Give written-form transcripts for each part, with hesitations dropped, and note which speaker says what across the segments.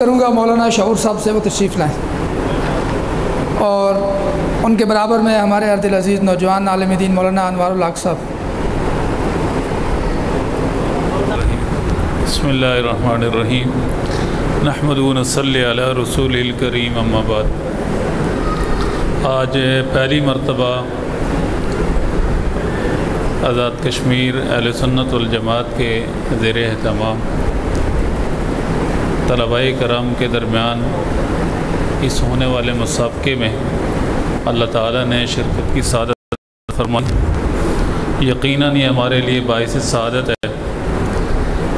Speaker 1: کروں گا مولانا شعور صاحب سے وہ تشریف لائیں اور ان کے برابر میں ہمارے ارد العزیز نوجوان عالم دین مولانا انوار الحق صاحب۔
Speaker 2: بسم اللہ الرحمن الرحیم، نحمد و نصلی علی رسول الکریم، اما بعد۔ آج پہلی مرتبہ آزاد کشمیر اہل سنت والجماعت کے زیر اہتمام طلباء کرام کے درمیان اس ہونے والے مسابقے میں اللہ تعالیٰ نے شرکت کی سعادت فرمائی۔ یقیناً یہ ہمارے لیے باعث سعادت ہے۔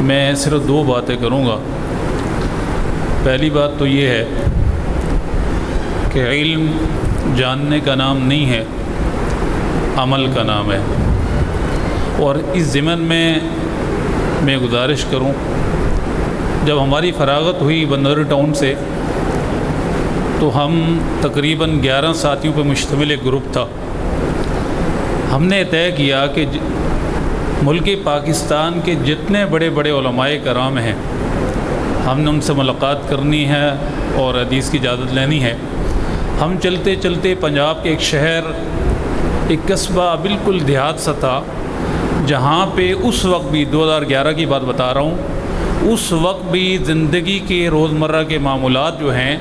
Speaker 2: میں صرف دو باتیں کروں گا۔ پہلی بات تو یہ ہے کہ علم جاننے کا نام نہیں ہے، عمل کا نام ہے۔ اور اس ضمن میں گزارش کروں، جب ہماری فراغت ہوئی بندر ٹاؤن سے تو ہم تقریباً 11 ساتھیوں پہ مشتمل ایک گروپ تھا۔ ہم نے طے کیا کہ ملک پاکستان کے جتنے بڑے بڑے علماء کرام ہیں ہم نے ان سے ملاقات کرنی ہے اور حدیث کی اجازت لینی ہے۔ ہم چلتے چلتے پنجاب کے ایک شہر، ایک قصبہ بالکل دیہات سا تھا، جہاں پہ اس وقت بھی 2011 کی بات بتا رہا ہوں، اس وقت بھی زندگی کے روزمرہ کے معمولات جو ہیں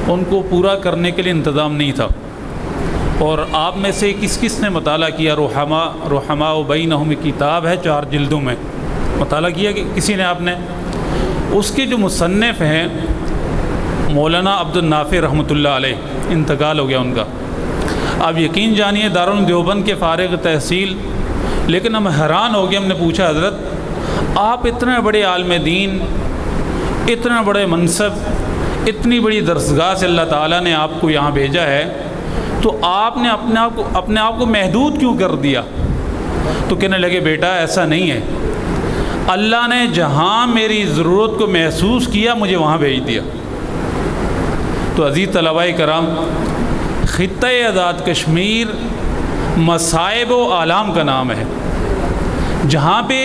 Speaker 2: ان کو پورا کرنے کے لیے انتظام نہیں تھا۔ اور آپ میں سے کس کس نے مطالعہ کیا؟ رحماء بینہم کتاب ہے، 4 جلدوں میں مطالعہ کیا کہ کسی نے؟ آپ نے؟ اس کے جو مصنف ہیں مولانا عبد النافع رحمۃ اللہ علیہ، انتقال ہو گیا ان کا۔ آپ یقین جانیے دارالعلوم دیوبند کے فارغ تحصیل، لیکن ہم حیران ہو گئے۔ ہم نے پوچھا حضرت آپ اتنے بڑے عالم دین، اتنا بڑے منصب، اتنی بڑی درسگاہ سے اللہ تعالیٰ نے آپ کو یہاں بھیجا ہے، تو آپ نے اپنے آپ کو محدود کیوں کر دیا؟ تو کہنے لگے بیٹا ایسا نہیں ہے، اللہ نے جہاں میری ضرورت کو محسوس کیا مجھے وہاں بھیج دیا۔ تو عزیز طلباء کرام، خطہ آزاد کشمیر مصائب و آلام کا نام ہے، جہاں پہ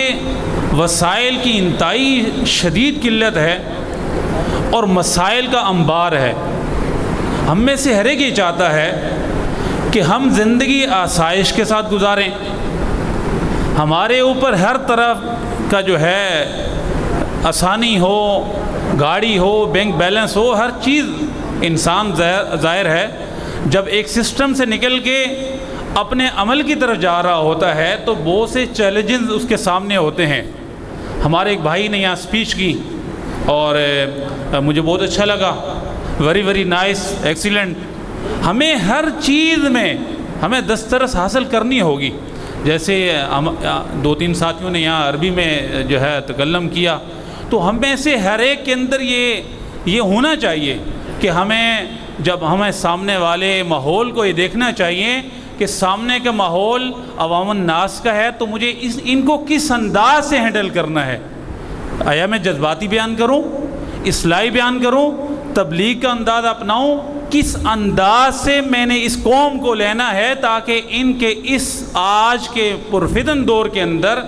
Speaker 2: وسائل کی انتہائی شدید قلت ہے اور مسائل کا انبار ہے۔ ہم میں سے ہر ایک یہ چاہتا ہے کہ ہم زندگی آسائش کے ساتھ گزاریں، ہمارے اوپر ہر طرف کا جو ہے آسانی ہو، گاڑی ہو، بینک بیلنس ہو، ہر چیز انسان ظاہر ہے جب ایک سسٹم سے نکل کے اپنے عمل کی طرف جا رہا ہوتا ہے تو بہت سے چیلنجز اس کے سامنے ہوتے ہیں۔ ہمارے ایک بھائی نے یہاں سپیچ کی اور مجھے بہت اچھا لگا، ویری نائس، ایکسیلنٹ۔ ہمیں ہر چیز میں ہمیں دسترس حاصل کرنی ہوگی۔ جیسے 2-3 ساتھیوں نے یہاں عربی میں جو ہے تکلم کیا، تو ہم میں سے ہر ایک کے اندر یہ ہونا چاہیے کہ ہمیں جب ہمیں سامنے والے ماحول کو یہ دیکھنا چاہیے کہ سامنے کا ماحول عوام الناس کا ہے، تو مجھے ان کو کس انداز سے ہینڈل کرنا ہے۔ آیا میں جذباتی بیان کروں، اصلاحی بیان کروں، تبلیغ کا انداز اپناؤں؟ کس انداز سے میں نے اس قوم کو لینا ہے تاکہ ان کے اس آج کے پرفتن دور کے اندر،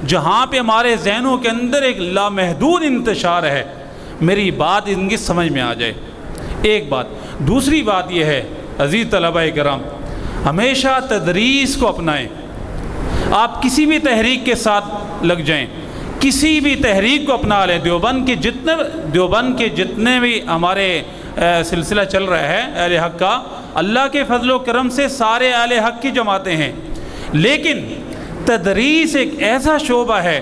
Speaker 2: جہاں پہ ہمارے ذہنوں کے اندر ایک لامحدود انتشار ہے، میری بات ان کی سمجھ میں آ جائے۔ ایک بات۔ دوسری بات یہ ہے عزیز طلباء کرام، ہمیشہ تدریس کو اپنائیں۔ آپ کسی بھی تحریک کے ساتھ لگ جائیں، کسی بھی تحریک کو اپنا لیں۔ دیوبند کے جتنے بھی ہمارے سلسلہ چل رہا ہے اہل حق کا، اللہ کے فضل و کرم سے سارے اہل حق کی جماعتیں ہیں، لیکن تدریس ایک ایسا شعبہ ہے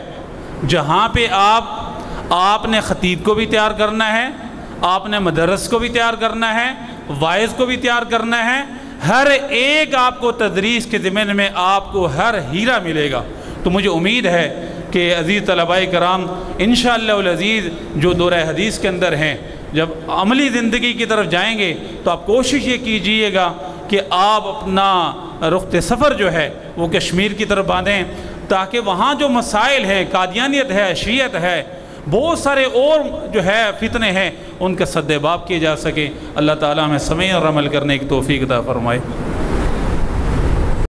Speaker 2: جہاں پہ آپ نے خطیب کو بھی تیار کرنا ہے، آپ نے مدرس کو بھی تیار کرنا ہے، واعظ کو بھی تیار کرنا ہے۔ ہر ایک آپ کو تدریس کے ضمن میں آپ کو ہر ہیرا ملے گا۔ تو مجھے امید ہے کہ عزیز طلباء کرام انشاءاللہ العزیز جو دورہ حدیث کے اندر ہیں، جب عملی زندگی کی طرف جائیں گے تو آپ کوشش یہ کیجئے گا کہ آپ اپنا رخت سفر جو ہے وہ کشمیر کی طرف باندھیں، تاکہ وہاں جو مسائل ہیں، قادیانیت ہے، شیعت ہے، بہت سارے اور جو ہے فتنے ہیں، ان کا سد باب کیے جا سکے۔ اللہ تعالیٰ ہمیں سمع اور عمل کرنے کی توفیق عطا فرمائے۔